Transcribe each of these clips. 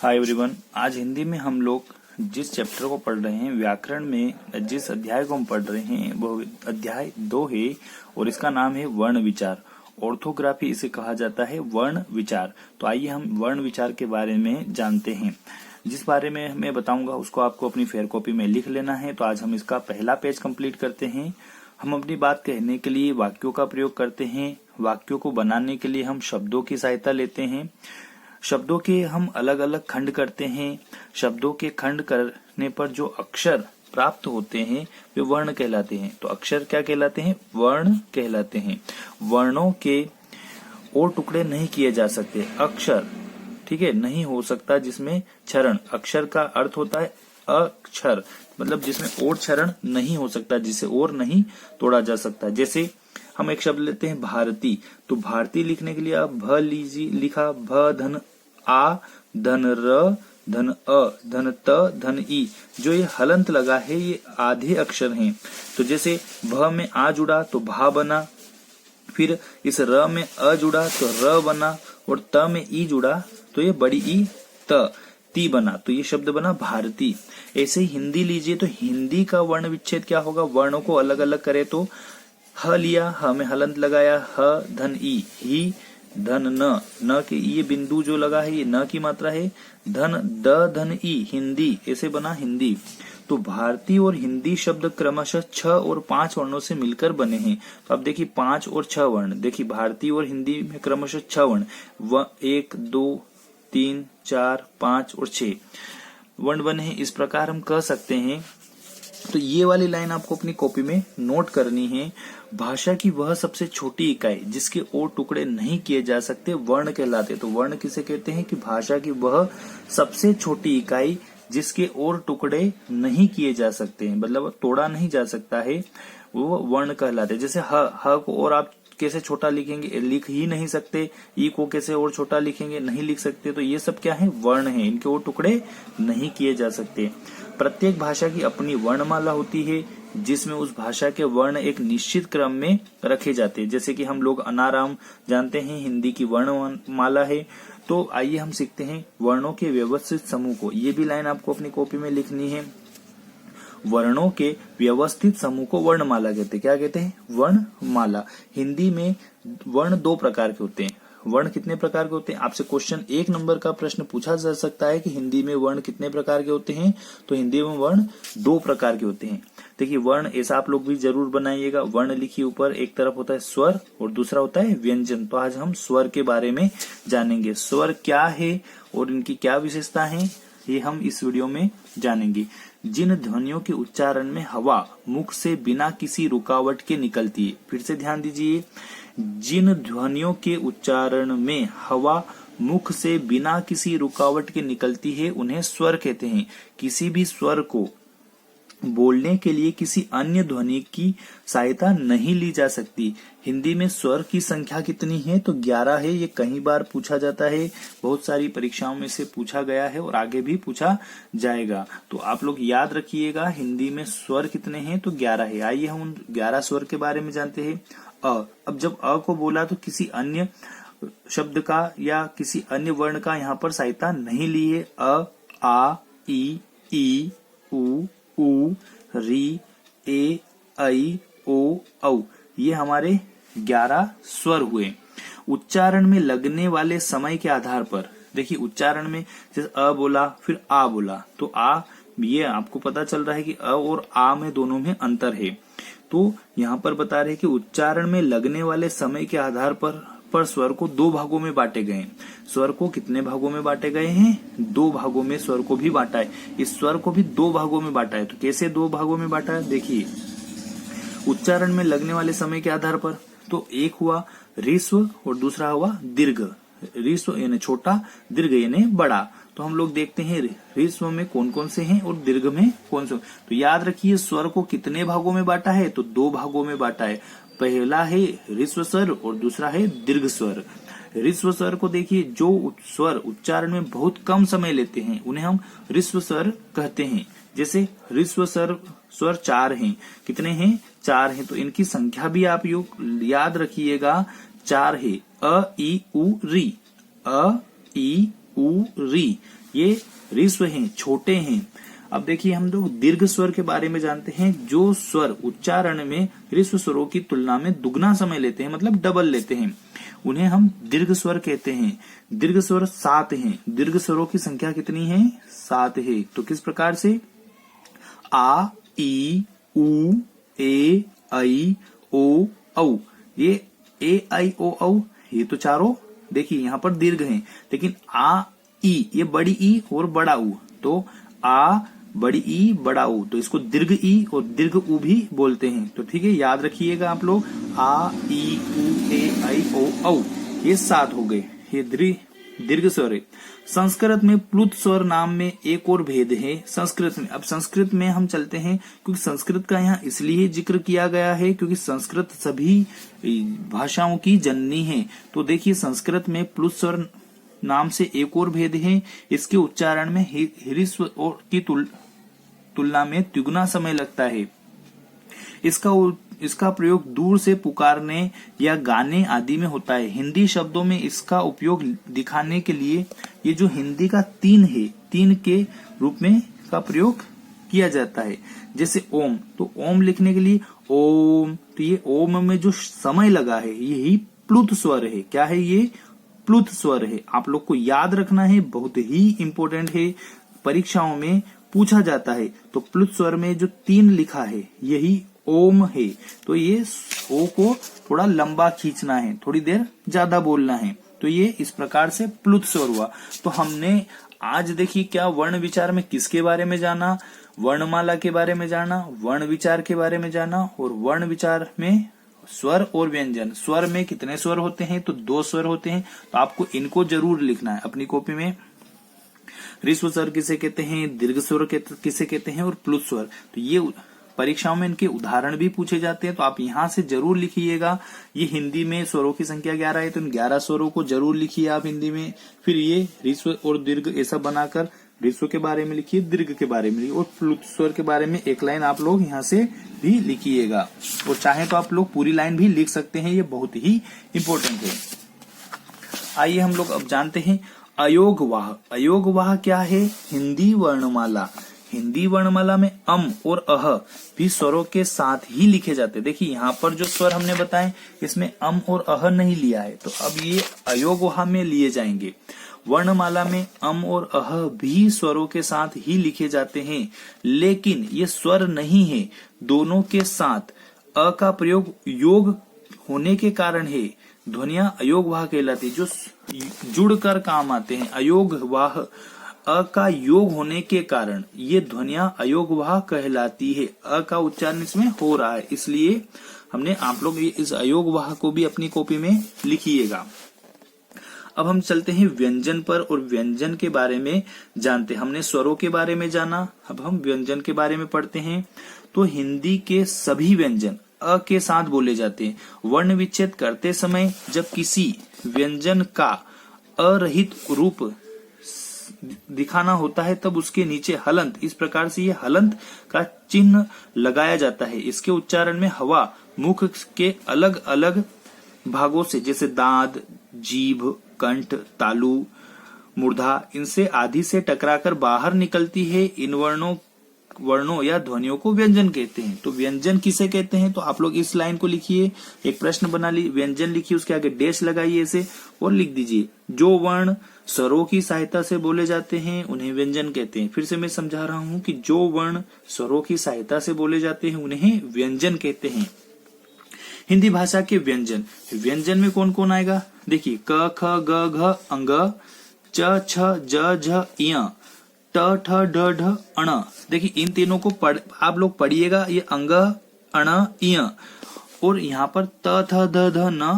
Hi everyone. आज हिंदी में हम लोग जिस चैप्टर को पढ़ रहे हैं, व्याकरण में जिस अध्याय को हम पढ़ रहे हैं वो अध्याय 2 है और इसका नाम है वर्ण विचार। ऑर्थोग्राफी इसे कहा जाता है, वर्ण विचार। तो आइए हम वर्ण विचार के बारे में जानते हैं। जिस बारे में मैं बताऊंगा उसको आपको अपनी फेयर कॉपी में लिख लेना है। तो आज हम इसका पहला पेज कंप्लीट करते हैं। हम अपनी बात कहने के लिए वाक्यों का प्रयोग करते हैं। वाक्यों को बनाने के लिए हम शब्दों की सहायता लेते हैं। शब्दों के हम अलग अलग खंड करते हैं। शब्दों के खंड करने पर जो अक्षर प्राप्त होते हैं वे वर्ण कहलाते हैं। तो अक्षर क्या कहलाते हैं? वर्ण कहलाते हैं। वर्णों के और टुकड़े नहीं किए जा सकते। अक्षर ठीक है नहीं हो सकता जिसमें क्षरण, अक्षर का अर्थ होता है अक्षर, मतलब जिसमें और क्षरण नहीं हो सकता, जिसे और नहीं तोड़ा जा सकता। जैसे हम एक शब्द लेते हैं भारती, तो भारती लिखने के लिए आप भ लीजिए, लिखा भ धन आ धन र धन अ धन त धन ई। जो ये हलंत लगा है ये आधे अक्षर हैं। तो जैसे भ में आ जुड़ा तो भा बना, फिर इस र में अ जुड़ा तो र बना, और त में ई जुड़ा तो ये बड़ी ई त ती बना। तो ये शब्द बना भारती। ऐसे ही हिंदी लीजिए, तो हिंदी का वर्ण विच्छेद क्या होगा? वर्णों को अलग अलग करे तो ह लिया, ह में हलंत लगाया, ह धन ई, ही धन न के ये बिंदु जो लगा है ये न की मात्रा है, धन द धन ई, हिंदी। ऐसे बना हिंदी। तो भारतीय और हिंदी शब्द क्रमशः 6 और 5 वर्णों से मिलकर बने हैं। तो अब देखिए 5 और 6 वर्ण, देखिए भारतीय और हिंदी में क्रमशः 6 वर्ण, 1 2 3 4 5 और 6 वर्ण बने हैं। इस प्रकार हम कह सकते हैं। तो ये वाली लाइन आपको अपनी कॉपी में नोट करनी है। भाषा की वह सबसे छोटी इकाई जिसके और टुकड़े नहीं किए जा सकते वर्ण कहलाते। तो वर्ण किसे कहते हैं? कि भाषा की वह सबसे छोटी इकाई जिसके और टुकड़े नहीं किए जा सकते हैं, मतलब तोड़ा नहीं जा सकता है, वो वर्ण कहलाते। जैसे ह को और आप कैसे छोटा लिखेंगे? लिख ही नहीं सकते। ई को कैसे और छोटा लिखेंगे? नहीं लिख सकते। तो ये सब क्या है? वर्ण है। इनके और टुकड़े नहीं किए जा सकते। प्रत्येक भाषा की अपनी वर्णमाला होती है जिसमें उस भाषा के वर्ण एक निश्चित क्रम में रखे जाते हैं। जैसे कि हम लोग अनाराम जानते हैं, हिंदी की वर्णमाला है। तो आइए हम सीखते हैं वर्णों के व्यवस्थित समूह को। ये भी लाइन आपको अपनी कॉपी में लिखनी है। वर्णों के व्यवस्थित समूह को वर्णमाला कहते हैं। क्या कहते हैं? वर्णमाला। हिंदी में वर्ण 2 प्रकार के होते हैं। वर्ण कितने प्रकार के होते हैं? आपसे क्वेश्चन 1 नंबर का प्रश्न पूछा जा सकता है कि हिंदी में वर्ण कितने प्रकार के होते हैं। तो हिंदी में वर्ण 2 प्रकार के होते हैं। देखिए वर्ण ऐसा आप लोग भी जरूर बनाइएगा। वर्ण लिखिए ऊपर, एक तरफ होता है स्वर और दूसरा होता है व्यंजन। तो आज हम स्वर के बारे में जानेंगे। स्वर क्या है और इनकी क्या विशेषता है, ये हम इस वीडियो में जानेंगे। जिन ध्वनियों के उच्चारण में हवा मुख से बिना किसी रुकावट के निकलती है, फिर से ध्यान दीजिए, जिन ध्वनियों के उच्चारण में हवा मुख से बिना किसी रुकावट के निकलती है उन्हें स्वर कहते हैं। किसी भी स्वर को बोलने के लिए किसी अन्य ध्वनि की सहायता नहीं ली जा सकती। हिंदी में स्वर की संख्या कितनी है? तो 11 है। ये कई बार पूछा जाता है, बहुत सारी परीक्षाओं में से पूछा गया है और आगे भी पूछा जाएगा। तो आप लोग याद रखिएगा हिंदी में स्वर कितने हैं? तो 11 है। आइए हम उन 11 स्वर के बारे में जानते हैं। अब जब अ को बोला तो किसी अन्य शब्द का या किसी अन्य वर्ण का यहाँ पर सहायता नहीं ली है। अ, आ, ई, उ, री, ए, ऐ, ओ, औ, ये हमारे 11 स्वर हुए। उच्चारण में लगने वाले समय के आधार पर देखिए, उच्चारण में जैसे अ बोला फिर आ बोला, तो आ, ये आपको पता चल रहा है कि अ और आ में दोनों में अंतर है। तो यहाँ पर बता रहे कि उच्चारण में लगने वाले समय के आधार पर स्वर को 2 भागों में बांटे गए हैं। स्वर को कितने भागों में बांटे गए हैं? 2 भागों में स्वर को भी बांटा है। इस स्वर को भी 2 भागों में बांटा है। तो कैसे 2 भागों में बांटा है? देखिए, उच्चारण में लगने वाले समय के आधार पर तो एक हुआ ह्रस्व और दूसरा हुआ दीर्घ। ह्रस्व यानी छोटा, दीर्घ यानी बड़ा। तो हम लोग देखते हैं ह्रस्व में कौन कौन से हैं और दीर्घ में कौन से। तो याद रखिए स्वर को कितने भागों में बांटा है? तो 2 भागों में बांटा है। पहला है ह्रस्व स्वर और दूसरा है दीर्घ स्वर। ह्रस्व स्वर को देखिए, जो स्वर उच्चारण में बहुत कम समय लेते हैं उन्हें हम ह्रस्व स्वर कहते हैं। जैसे ह्रस्व स्वर 4 हैं। कितने हैं? 4 हैं। तो इनकी संख्या भी आप याद रखिएगा, 4 है। अ, ई, उ, री, अ, ई, उ, री, ये ह्रस्व हैं, छोटे हैं। अब देखिए हम लोग दीर्घ स्वर के बारे में जानते हैं। जो स्वर उच्चारण में ह्रस्व स्वरों की तुलना में दुगना समय लेते हैं, मतलब डबल लेते हैं, उन्हें हम दीर्घ स्वर कहते हैं। दीर्घ स्वर 7 हैं। दीर्घ स्वरों की संख्या कितनी है? 7 है। तो किस प्रकार से? आ, ई, उ, ए, ऐ, ओ, औ। ये ए, ऐ, ओ, औ ये तो चारों देखिए यहाँ पर दीर्घ हैं, लेकिन आ, ई ये बड़ी ई और बड़ा ऊ, तो आ, बड़ी ई, बड़ा ऊ, तो इसको दीर्घ ई और दीर्घ ऊ भी बोलते हैं। तो ठीक है, याद रखिएगा आप लोग। आ, ई, उ, ए, ऐ, ओ, औ ये 7 हो गए। ये दीर्घ स्वर है। संस्कृत में प्लुत स्वर नाम में एक और भेद है। संस्कृत में, अब संस्कृत में हम चलते हैं, क्योंकि संस्कृत का यहाँ इसलिए जिक्र किया गया है क्योंकि संस्कृत सभी भाषाओं की जननी है। तो देखिए संस्कृत में प्लुत स्वर नाम से एक और भेद है। इसके उच्चारण में ह्रस्व की तुलना में तिगुना समय लगता है। इसका प्रयोग दूर से पुकारने या गाने आदि में होता है। हिंदी शब्दों में इसका उपयोग दिखाने के लिए ये जो हिंदी का 3 है, 3 के रूप में का प्रयोग किया जाता है। जैसे ओम, तो ओम लिखने के लिए ओम, तो ये ओम में जो समय लगा है यही प्लुत स्वर है। क्या है ये? प्लुत स्वर है। आप लोग को याद रखना है, बहुत ही इंपॉर्टेंट है, परीक्षाओं में पूछा जाता है। तो प्लुत स्वर में जो 3 लिखा है यही ओम है। तो ये ओ को थोड़ा लंबा खींचना है, थोड़ी देर ज्यादा बोलना है। तो ये इस प्रकार से प्लुत स्वर हुआ। तो हमने आज देखिए क्या वर्ण विचार में किसके बारे में जाना? वर्णमाला के बारे में जाना, वर्ण विचार के बारे में जाना, और वर्ण विचार में स्वर और व्यंजन। स्वर में कितने स्वर होते हैं? तो 2 स्वर होते हैं। तो आपको इनको जरूर लिखना है अपनी कॉपी में। ह्रस्व स्वर किसे कहते हैं, दीर्घ स्वर किसे कहते हैं, और प्लुत स्वर। तो ये परीक्षाओं में इनके उदाहरण भी पूछे जाते हैं, तो आप यहाँ से जरूर लिखिएगा। ये हिंदी में स्वरों की संख्या 11 है, तो इन 11 स्वरों को जरूर लिखिए आप हिंदी में। फिर ये ह्रस्व और दीर्घ ऐसा बनाकर ह्रस्व के बारे में लिखिए, दीर्घ के बारे में लिखिए, और प्लुत स्वर के बारे में एक लाइन आप लोग यहाँ से भी लिखिएगा। और चाहे तो आप लोग पूरी लाइन भी लिख सकते हैं, ये बहुत ही इंपॉर्टेंट है। आइए हम लोग अब जानते हैं अयोगवाह। अयोगवाह क्या है? हिंदी वर्णमाला। हिंदी वर्णमाला में अम और अह भी स्वरों के साथ ही लिखे जाते हैं। देखिए यहाँ पर जो स्वर हमने बताए इसमें अम और अह नहीं लिया है, तो अब ये अयोगवाह में लिए जाएंगे। वर्णमाला में अम और अह भी स्वरों के साथ ही लिखे जाते हैं, लेकिन ये स्वर नहीं है। दोनों के साथ अ का प्रयोग योग होने के कारण है। ध्वनियां अयोगवाह कहलाती, जो जुड़कर काम आते हैं। अयोगवाह, अ का योग होने के कारण ये ध्वनियां अयोगवाह कहलाती है। अ का उच्चारण इसमें हो रहा है, इसलिए हमने आप लोग इस अयोगवाह को भी अपनी कॉपी में लिखिएगा। अब हम चलते हैं व्यंजन पर, और व्यंजन के बारे में जानते हैं। हमने स्वरों के बारे में जाना, अब हम व्यंजन के बारे में पढ़ते हैं। तो हिंदी के सभी व्यंजन अ के साथ बोले जाते हैं। वर्ण विच्छेद करते समय जब किसी व्यंजन का अरहित रूप दिखाना होता है तब उसके नीचे हलंत, इस प्रकार से ये हलंत का चिन्ह लगाया जाता है। इसके उच्चारण में हवा मुख के अलग अलग भागों से, जैसे दांत, जीभ, कंठ, तालु, मूर्धा, इनसे आदि से टकराकर बाहर निकलती है। इन वर्णों या ध्वनियों को व्यंजन कहते हैं। तो व्यंजन किसे कहते हैं? तो आप लोग इस लाइन को लिखिए, एक प्रश्न बना ली, व्यंजन लिखिए, उसके आगे डैश लगाइए ऐसे और लिख दीजिए। जो वर्ण स्वरों की सहायता से बोले जाते हैं उन्हें व्यंजन कहते हैं। फिर से मैं समझा रहा हूं कि जो वर्ण स्वरों की सहायता से बोले जाते हैं उन्हें व्यंजन कहते हैं। हिंदी भाषा के व्यंजन, व्यंजन में कौन कौन आएगा? देखिए क, ख, ग, घ, अंग, च, छ, ज, झ, इय, ट, ठ, ड, ढ, अण। देखिए इन तीनों को आप लोग पढ़िएगा, ये अंग, अण, इय, और यहाँ पर त, थ, ध, ध, न,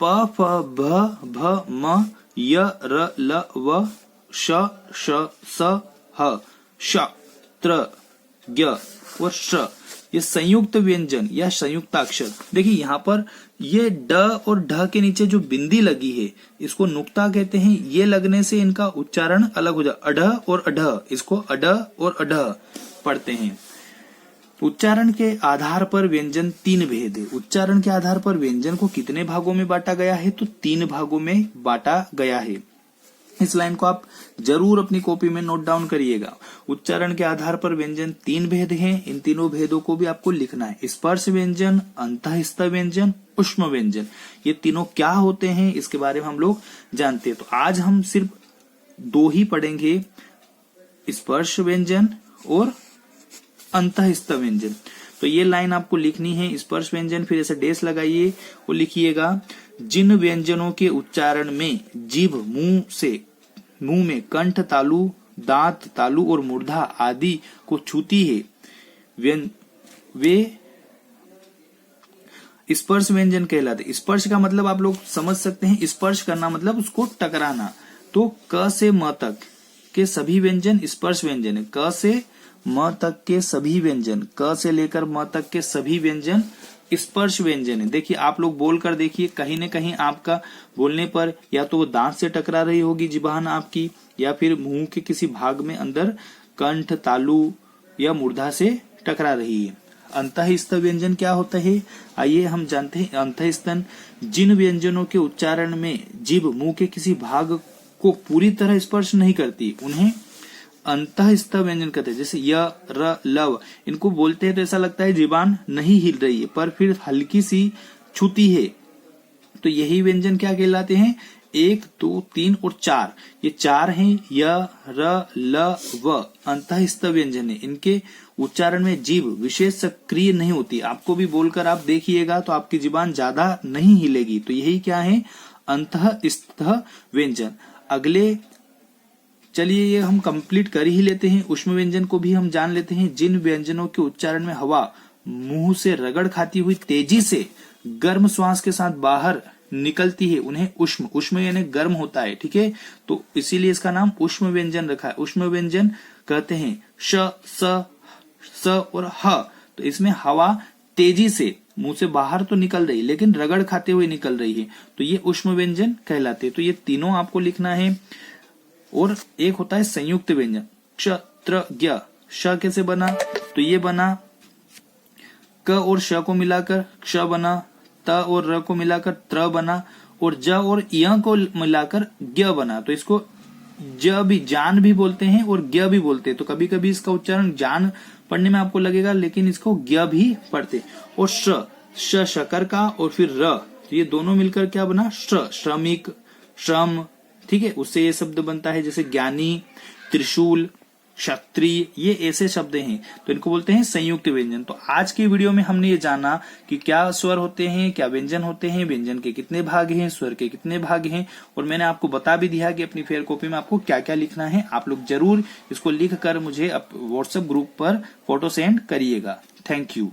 प, फ, भ, भ, म, य, र, ल, व, श, श, स, ह, श, त्र, ग और श, ये संयुक्त व्यंजन या संयुक्ताक्षर। देखिए यहाँ पर ये ड और ढ के नीचे जो बिंदी लगी है इसको नुक्ता कहते हैं। ये लगने से इनका उच्चारण अलग हो जाए, अढ़ और अढ़, इसको अढ़ और अढ़ पढ़ते हैं। उच्चारण के आधार पर व्यंजन 3 भेद है। उच्चारण के आधार पर व्यंजन को कितने भागों में बांटा गया है? तो 3 भागों में बांटा गया है। इस लाइन को आप जरूर अपनी कॉपी में नोट डाउन करिएगा। उच्चारण के आधार पर व्यंजन 3 भेद हैं, इन तीनों भेदों को भी आपको लिखना है। स्पर्श व्यंजन, अंतःस्थ व्यंजन, ऊष्म व्यंजन, ये तीनों क्या होते हैं इसके बारे में हम लोग जानते हैं। तो आज हम सिर्फ 2 ही पढ़ेंगे, स्पर्श व्यंजन और अंतःस्थ व्यंजन। तो ये लाइन आपको लिखनी है, स्पर्श व्यंजन, फिर ऐसे डेस लगाइए और लिखिएगा, जिन व्यंजनों के उच्चारण में जीभ मुंह में कंठ तालु, दांत तालु और मूर्धा आदि को छूती है वे स्पर्श व्यंजन कहलाते। स्पर्श का मतलब आप लोग समझ सकते हैं, स्पर्श करना मतलब उसको टकराना। तो क से म तक के सभी व्यंजन स्पर्श व्यंजन है। क से म तक के सभी व्यंजन, क से लेकर म तक के सभी व्यंजन स्पर्श व्यंजन है। देखिए आप लोग बोल कर देखिए, कहीं न कहीं आपका बोलने पर या तो वो दांत से टकरा रही होगी जिबान आपकी, या फिर मुंह के किसी भाग में अंदर कंठ तालु या मूर्धा से टकरा रही है। अंतःस्थ व्यंजन क्या होता है, आइए हम जानते हैं। अंतःस्थन जिन व्यंजनों के उच्चारण में जीभ मुंह के किसी भाग को पूरी तरह स्पर्श नहीं करती उन्हें अंतःस्थ व्यंजन कहते हैं। जैसे य, र, लव, इनको बोलते हैं तो ऐसा लगता है जीबान नहीं हिल रही है पर फिर हल्की सी छूती है, तो यही व्यंजन क्या कहलाते हैं, 1, 2, 3 और 4, ये 4 हैं। य, र, ल, व अंतःस्थ व्यंजन है। इनके उच्चारण में जीभ विशेष सक्रिय नहीं होती। आपको भी बोलकर आप देखिएगा तो आपकी जीबान ज्यादा नहीं हिलेगी, तो यही क्या है, अंतःस्थ व्यंजन। अगले चलिए ये हम कंप्लीट कर ही लेते हैं। ऊष्म व्यंजन को भी हम जान लेते हैं। जिन व्यंजनों के उच्चारण में हवा मुंह से रगड़ खाती हुई तेजी से गर्म श्वास के साथ बाहर निकलती है उन्हें ऊष्म, ऊष्म यानी गर्म होता है, ठीक है, तो इसीलिए इसका नाम ऊष्म व्यंजन रखा है। ऊष्म व्यंजन कहते हैं श, स और ह। तो इसमें हवा तेजी से मुंह से बाहर तो निकल रही लेकिन रगड़ खाते हुए निकल रही है, तो ये ऊष्म व्यंजन कहलाते हैं। तो ये तीनों आपको लिखना है। और एक होता है संयुक्त व्यंजन, क्ष, त्र, ज्ञ। श कैसे बना, तो ये बना क और श को मिलाकर क्ष बना, त और र को मिलाकर त्र बना, और ज और य को मिलाकर ज्ञ बना। तो इसको ज भी, जान भी बोलते हैं और ज्ञ भी बोलते हैं। तो कभी कभी इसका उच्चारण जान पढ़ने में आपको लगेगा लेकिन इसको ज्ञ भी पढ़ते। और श शकर का, और फिर र, तो ये दोनों मिलकर क्या बना, श्रमिक, श्रम, ठीक है, उससे ये शब्द बनता है। जैसे ज्ञानी, त्रिशूल, क्षत्रिय, ये ऐसे शब्द हैं, तो इनको बोलते हैं संयुक्त व्यंजन। तो आज की वीडियो में हमने ये जाना कि क्या स्वर होते हैं, क्या व्यंजन होते हैं, व्यंजन के कितने भाग हैं, स्वर के कितने भाग हैं, और मैंने आपको बता भी दिया कि अपनी फेयर कॉपी में आपको क्या क्या लिखना है। आप लोग जरूर इसको लिख कर मुझे व्हाट्सएप ग्रुप पर फोटो सेंड करिएगा। Thank you.